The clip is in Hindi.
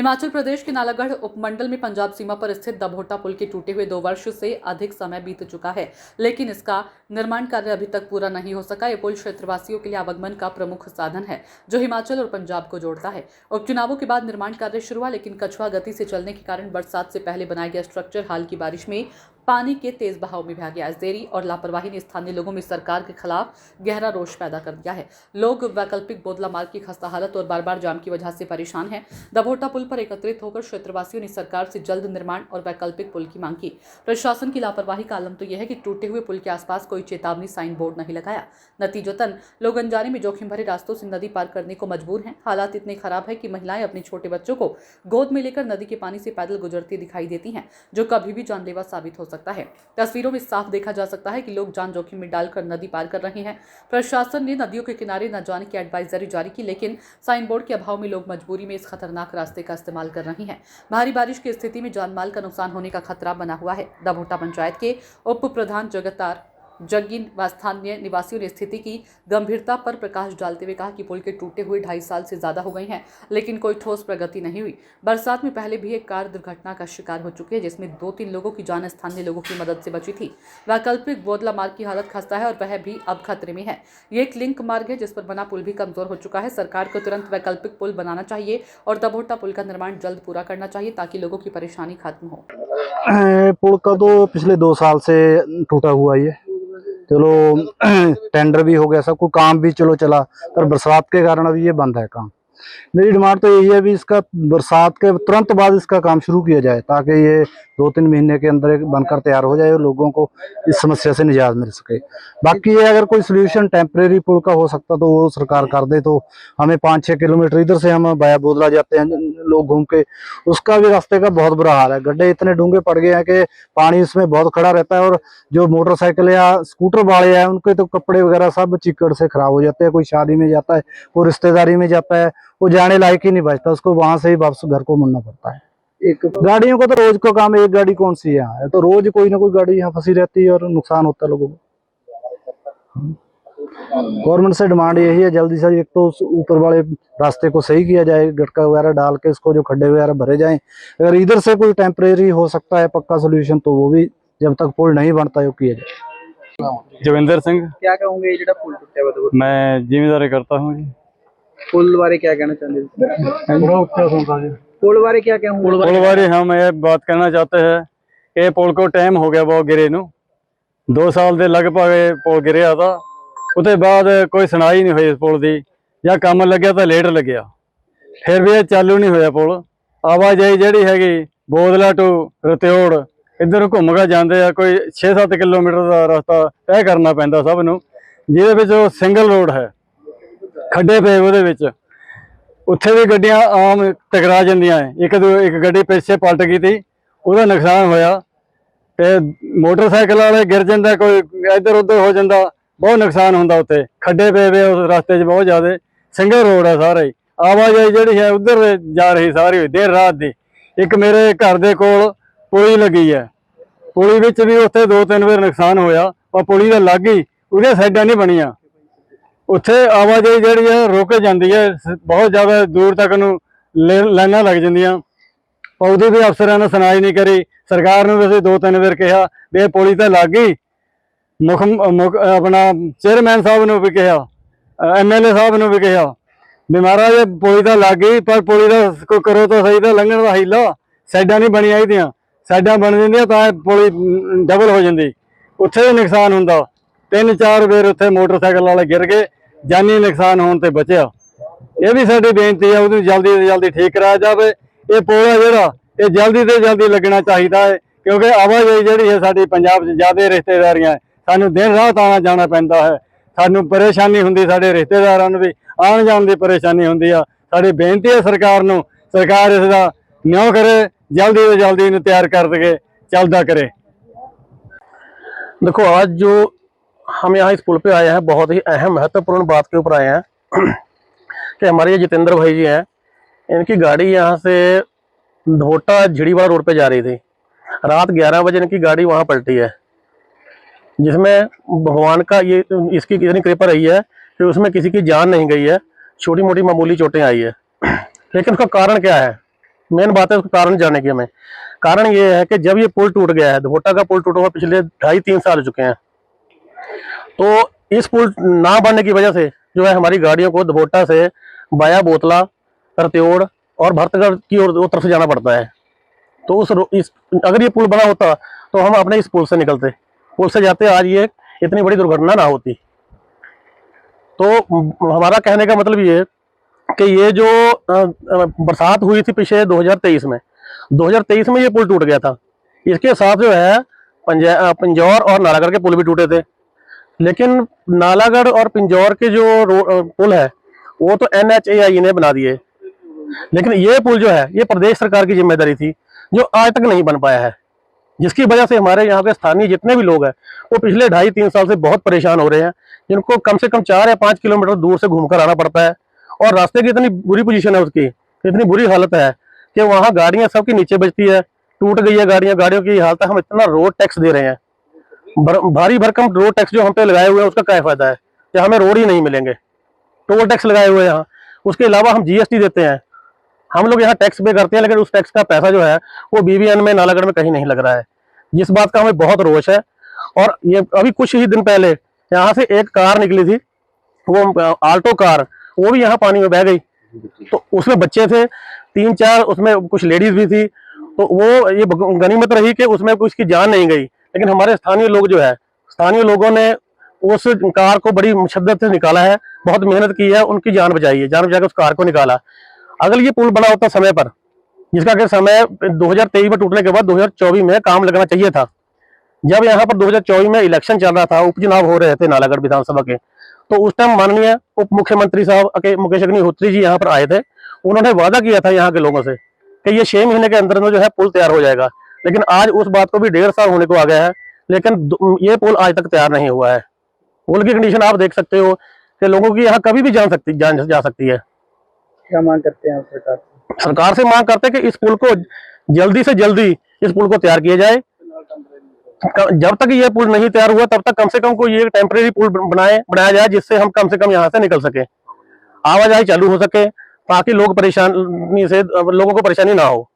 हिमाचल प्रदेश के नालागढ़ उपमंडल में पंजाब सीमा पर स्थित दभोटा पुल के टूटे हुए 2 वर्ष से अधिक समय बीत चुका है, लेकिन इसका निर्माण कार्य अभी तक पूरा नहीं हो सका। ये पुल क्षेत्रवासियों के लिए आवागमन का प्रमुख साधन है, जो हिमाचल और पंजाब को जोड़ता है। उपचुनावों के बाद निर्माण कार्य शुरू हुआ, लेकिन कछुआ गति से चलने के कारण बरसात से पहले बनाया गया स्ट्रक्चर हाल की बारिश में पानी के तेज बहाव में बह गया। इस देरी और लापरवाही ने स्थानीय लोगों में सरकार के खिलाफ गहरा रोष पैदा कर दिया है। लोग वैकल्पिक बोदला मार्ग की खस्ता हालत और बार बार जाम की वजह से परेशान हैं। दभोटा पुल पर एकत्रित होकर क्षेत्रवासियों ने सरकार से जल्द निर्माण और वैकल्पिक पुल की मांग की। प्रशासन की लापरवाही का आलम तो यह है कि टूटे हुए पुल के आसपास कोई चेतावनी साइन बोर्ड नहीं लगाया। नतीजतन लोग अनजाने में जोखिम भरे रास्तों से नदी पार करने को मजबूर हैं। हालात इतने खराब है कि महिलाएं अपने छोटे बच्चों को गोद में लेकर नदी के पानी से पैदल गुजरती दिखाई देती हैं, जो कभी भी जानलेवा साबित हो सकता है। तस्वीरों में साफ देखा जा सकता है कि लोग जान जोखिम में डालकर नदी पार कर रहे हैं। प्रशासन ने नदियों के किनारे न जाने की एडवाइजरी जारी की, लेकिन साइन बोर्ड के अभाव में लोग मजबूरी में इस खतरनाक रास्ते का इस्तेमाल कर रहे हैं। भारी बारिश की स्थिति में जान माल का नुकसान होने का खतरा बना हुआ है। दभोटा पंचायत के उप प्रधान जगतार जग्गी व स्थानीय निवासियों ने स्थिति की गंभीरता पर प्रकाश डालते हुए कहा कि पुल के टूटे हुए 2.5 साल से ज्यादा हो गए हैं, लेकिन कोई ठोस प्रगति नहीं हुई। बरसात में पहले भी एक कार दुर्घटना का शिकार हो चुकी है, जिसमें 2-3 लोगों की जान स्थानीय लोगों की मदद से बची थी। वैकल्पिक बोदला मार्ग की हालत खस्ता है और वह भी अब खतरे में है। ये एक लिंक मार्ग है जिस पर बना पुल भी कमजोर हो चुका है। सरकार को तुरंत वैकल्पिक पुल बनाना चाहिए और दभोटा पुल का निर्माण जल्द पूरा करना चाहिए ताकि लोगों की परेशानी खत्म हो। पुल का तो पिछले 2 साल से टूटा हुआ ही है। चलो टेंडर भी हो गया, सब कुछ काम भी चलो चला, पर बरसात के कारण अभी ये बंद है काम। मेरी डिमांड तो यही है भी इसका बरसात के तुरंत बाद इसका काम शुरू किया जाए, ताकि ये 2-3 महीने के अंदर एक बनकर तैयार हो जाए और लोगों को इस समस्या से निजात मिल सके। बाकी ये अगर कोई सोल्यूशन टेम्परेरी पुल का हो सकता तो वो सरकार कर दे, तो हमें 5-6 किलोमीटर इधर से हम बाया बोदला जाते हैं लोग घूम के, उसका भी रास्ते का बहुत बुरा हाल है। गड्ढे इतने डूंगे पड़ गए हैं कि पानी उसमें बहुत खड़ा रहता है, और जो मोटरसाइकिल या स्कूटर वाले हैं उनके तो कपड़े वगैरह सब चिक्कड़ से खराब हो जाते हैं। कोई शादी में जाता है, कोई रिश्तेदारी में जाता है, वो जाने लायक ही नहीं बचता, उसको वहां से ही वापस घर को मुड़ना पड़ता है। एक गाड़ियों को तो रोज का काम है, एक गाड़ी कौन सी यहाँ है, तो रोज कोई ना कोई गाड़ी यहाँ फंसी रहती है और नुकसान होता है लोगों को। गवर्नमेंट से डिमांड यही है जल्दी से एक तो ऊपर वाले रास्ते को सही किया जाए, गटका वगैरह डाल के इसको जो खड्डे वगैरह भरे जाएं। अगर इधर से कोई टेम्परेरी हो सकता है पक्का सोल्यूशन, तो वो भी जब तक पुल नहीं बनता है वो किया जाए। जविंदर सिंह, क्या कहूंगे जो पुल टूटा हुआ था? मैं जिम्मेदारी करता हूँ जी। पुल बारे क्या कहना चाहते हैं? पुल बारे क्या कहूंगे? पुल बारे हम ये बात करना चाहते हैं कि पुल को टाइम हो गया बहुत गिरे नू, 2 साल के लगभग पुल गिरिया था। उसके बाद कोई सुनाई नहीं हुई इस पुल की, या काम लग्या तो लेट लग्या, फिर भी ये चालू नहीं होया पुल। आवाजाही जी हैगी बोदला टू रत्योड़ इधर घूम के जाते हैं, कोई 6-7 किलोमीटर का रास्ता तय करना पैंदा सब नूं, जिहदे विच सिंगल रोड है, खड्डे पे ਉਹਦੇ ਵਿੱਚ ਉੱਥੇ भी गड्डियां आम टकरा ਜਾਂਦੀਆਂ है। एक गड्डी पिछे पलट गई थी, ਉਹਦਾ नुकसान होया, ते मोटरसाइकिल वाले गिर जाता, कोई इधर उधर हो जाता, बहुत नुकसान होंदा। उत्थे खड्डे पे हुए उस रास्ते च बहुत ज़्यादा, सिंगल रोड है सारा ही, आवाजाही जिहड़ी है उधर जा रही सारी देर रात दी। एक मेरे घर दे कोल पुली लगी है, पुली विच भी उत्थे 2-3 बार नुकसान होया, और पुली दा लग ही ਉਹਦੀਆਂ साइडां नहीं बनिया, उत्थे आवाजाही जी है रुक जाती है, बहुत ज़्यादा दूर तक लाइनां लग जांदियां। उहदी भी अफसरां ने सुनाई नहीं करी। सरकार ने वैसे 2-3 बार कहा भी पुली तो लग गई, अपना चेयरमैन साहब ने भी कहा, MLA साहब ने भी कहा भी महाराज पुली तो लग गई, पर पुली का कोई करो तो सही, तो लंघण का हीला, साइडां नहीं बनिया ਇਹਦੀਆਂ, साइडां बन जांदियां तां पुली डबल हो जाती, उत्थे भी नुकसान हुंदा। 3-4 बार उत्थे मोटरसाइकिल वाले गिर गए, जानी नुकसान होने ते बचिया। ये भी साडी बेनती है उहनूं जल्दी तो जल्दी ठीक कराया जाए। ये पुल है जिहड़ा ये जल्दी तो जल्दी लगना चाहिए है, क्योंकि आवाजाही जिहड़ी है साडी पंजाब च ज़्यादा रिश्तेदारियां, सानूं दिन रात आना जाना पैंदा है, सानूं परेशानी हुंदी, साडे रिश्तेदारां नूं भी आउण जाण दी परेशानी हुंदी आ। साडी बेनती है सरकार नूं, सरकार इसदा न्याय करे, जल्दी तो जल्दी इहनूं तैयार कर के चलदा करे। देखो, आज जो हम यहाँ इस पुल पे आए हैं, बहुत ही अहम महत्वपूर्ण बात के ऊपर आए हैं कि हमारे ये जितेंद्र भाई जी हैं, इनकी गाड़ी यहाँ से धोटा झिड़ीवाड़ा रोड पे जा रही थी। रात 11 बजे इनकी गाड़ी वहाँ पलटी है, जिसमें भगवान का ये इसकी इतनी कृपा रही है कि उसमें किसी की जान नहीं गई है, छोटी मोटी मामूली चोटें आई है। लेकिन उसका कारण क्या है मेन बात है उसका कारण जानने की हमें। कारण ये है कि जब ये पुल टूट गया है, धोटा का पुल टूटा हुआ पिछले 2.5-3 साल हो चुके हैं, तो इस पुल ना बनने की वजह से जो है हमारी गाड़ियों को धोटा से बाया बोतला, करत्योड़ और भरतगढ़ की ओर तरफ से जाना पड़ता है। तो अगर ये पुल बना होता तो हम अपने इस पुल से निकलते, पुल से जाते, आज ये इतनी बड़ी दुर्घटना ना होती। तो हमारा कहने का मतलब ये कि ये जो बरसात हुई थी पिछले 2023 में ये पुल टूट गया था। इसके साथ जो है पिंजौर और नालागढ़ के पुल भी टूटे थे, लेकिन नालागढ़ और पिंजौर के जो पुल है वो तो NHAI ने बना दिए, लेकिन ये पुल जो है ये प्रदेश सरकार की जिम्मेदारी थी, जो आज तक नहीं बन पाया है, जिसकी वजह से हमारे यहाँ के स्थानीय जितने भी लोग हैं वो पिछले 2.5-3 साल से बहुत परेशान हो रहे हैं, जिनको कम से कम 4 या 5 किलोमीटर दूर से घूमकर आना पड़ता है। और रास्ते की इतनी बुरी पोजीशन है उसकी, इतनी बुरी हालत है कि वहाँ गाड़ियाँ सबके नीचे बजती है, टूट गई है गाड़ियों की हालत है। हम इतना रोड टैक्स दे रहे हैं, भारी भरकम रोड टैक्स जो हम पे लगाए हुए हैं, उसका क्या फायदा है कि हमें रोड ही नहीं मिलेंगे। टोल टैक्स लगाए हुए हैं यहाँ, उसके अलावा हम GST देते हैं, हम लोग यहाँ टैक्स पे करते हैं, लेकिन उस टैक्स का पैसा जो है वो BBN में, नालागढ़ में कहीं नहीं लग रहा है, जिस बात का हमें बहुत रोष है। और ये अभी कुछ ही दिन पहले यहाँ से एक कार निकली थी, वो आल्टो कार, वो भी यहाँ पानी में बह गई। तो उसमें बच्चे थे 3-4, उसमें कुछ लेडीज भी थी, तो वो ये गनीमत रही कि उसमें उसकी जान नहीं गई। लेकिन हमारे स्थानीय लोग जो है, स्थानीय लोगों ने उस कार को बड़ी मुशद्दत से निकाला है, बहुत मेहनत की है, उनकी जान बचाई है, जान बचा के उस कार को निकाला। अगर ये पुल बना होता समय पर, जिसका कि समय 2023 में टूटने के बाद 2024 में काम लगना चाहिए था, जब यहाँ पर 2024 में इलेक्शन चल रहा था, उपचुनाव हो रहे थे नालागढ़ विधानसभा के, तो उस टाइम माननीय उप मुख्यमंत्री साहब मुकेश अग्निहोत्री जी यहाँ पर आए थे। उन्होंने वादा किया था यहाँ के लोगों से कि ये 6 महीने के अंदर में जो है पुल तैयार हो जाएगा, लेकिन आज उस बात को भी 1.5 साल होने को आ गया है, लेकिन ये पुल आज तक तैयार नहीं हुआ है। पुल की कंडीशन आप देख सकते हो कि लोगों की यहाँ कभी भी जान जा सकती है। क्या मांग करते हैं आप सरकार से मांग करते हैं कि इस पुल को जल्दी से जल्दी इस पुल को तैयार किया जाए। जब तक ये पुल नहीं तैयार हुआ तब तक कम से कम कोई ये टेम्परेरी पुल बनाया जाए, जिससे हम कम से कम यहाँ से निकल सके, आवाजाही चालू हो सके, ताकि लोगों को परेशानी ना हो।